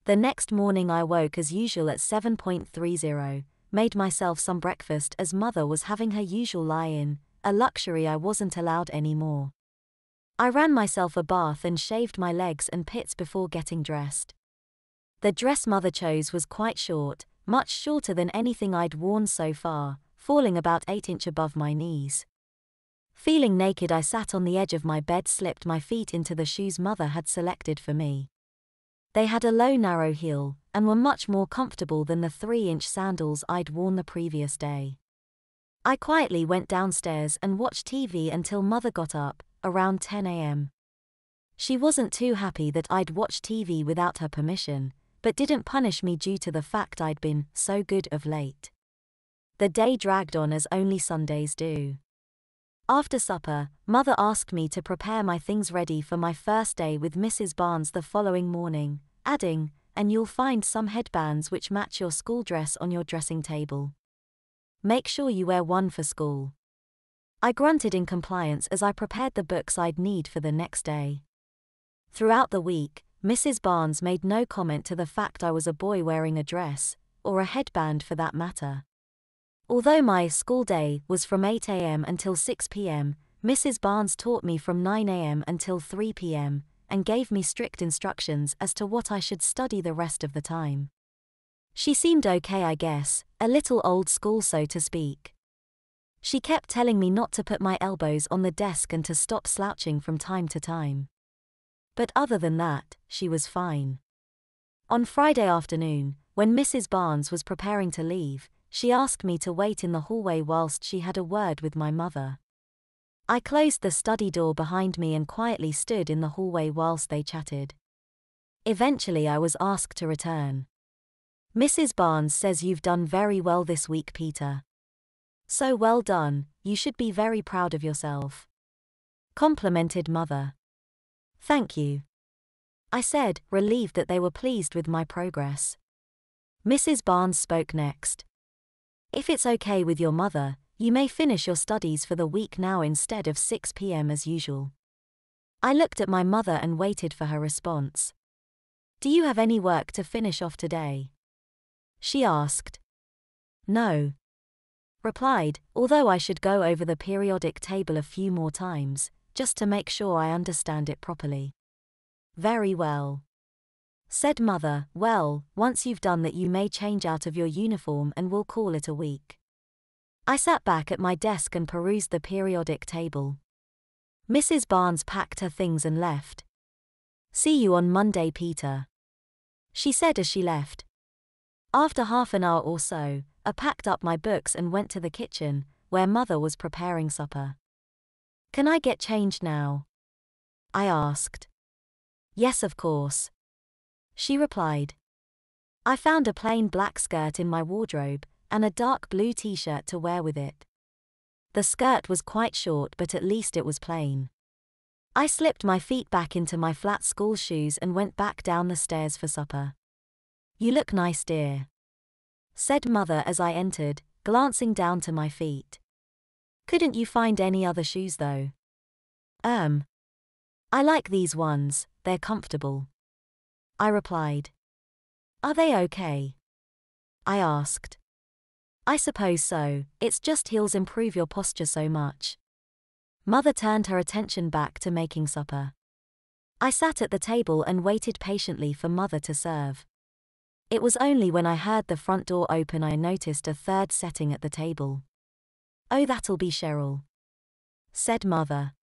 The next morning I woke as usual at 7:30, made myself some breakfast as mother was having her usual lie-in, a luxury I wasn't allowed anymore. I ran myself a bath and shaved my legs and pits before getting dressed. The dress mother chose was quite short, much shorter than anything I'd worn so far, falling about 8 inches above my knees. Feeling naked, I sat on the edge of my bed, slipped my feet into the shoes mother had selected for me. They had a low narrow heel, and were much more comfortable than the 3-inch sandals I'd worn the previous day. I quietly went downstairs and watched TV until mother got up, around 10 a.m. She wasn't too happy that I'd watched TV without her permission, but didn't punish me due to the fact I'd been so good of late. The day dragged on as only Sundays do. After supper, mother asked me to prepare my things ready for my first day with Mrs. Barnes the following morning, adding, "And you'll find some headbands which match your school dress on your dressing table. Make sure you wear one for school." I grunted in compliance as I prepared the books I'd need for the next day. Throughout the week, Mrs. Barnes made no comment to the fact I was a boy wearing a dress, or a headband for that matter. Although my school day was from 8 a.m. until 6 p.m., Mrs. Barnes taught me from 9 a.m. until 3 p.m., and gave me strict instructions as to what I should study the rest of the time. She seemed okay, I guess, a little old school so to speak. She kept telling me not to put my elbows on the desk and to stop slouching from time to time. But other than that, she was fine. On Friday afternoon, when Mrs. Barnes was preparing to leave, she asked me to wait in the hallway whilst she had a word with my mother. I closed the study door behind me and quietly stood in the hallway whilst they chatted. Eventually I was asked to return. "Mrs. Barnes says you've done very well this week, Peter." "So well done, you should be very proud of yourself," complimented mother. "Thank you," I said, relieved that they were pleased with my progress. Mrs. Barnes spoke next. "If it's okay with your mother, you may finish your studies for the week now instead of 6 p.m. as usual." I looked at my mother and waited for her response. "Do you have any work to finish off today?" she asked. "No," replied, although I should go over the periodic table a few more times, just to make sure I understand it properly. "Very well," said mother. "Well, once you've done that you may change out of your uniform and we'll call it a week." I sat back at my desk and perused the periodic table. Mrs. Barnes packed her things and left. "See you on Monday, Peter," she said as she left. After half an hour or so, I packed up my books and went to the kitchen, where mother was preparing supper. "Can I get changed now?" I asked. "Yes, of course," she replied. I found a plain black skirt in my wardrobe, and a dark blue t-shirt to wear with it. The skirt was quite short, but at least it was plain. I slipped my feet back into my flat school shoes and went back down the stairs for supper. "You look nice, dear," said mother as I entered, glancing down to my feet. "Couldn't you find any other shoes though?" I like these ones, they're comfortable," I replied. "Are they okay?" I asked. "I suppose so, it's just heels improve your posture so much." Mother turned her attention back to making supper. I sat at the table and waited patiently for mother to serve. It was only when I heard the front door open I noticed a third setting at the table. "Oh, that'll be Cheryl," said mother.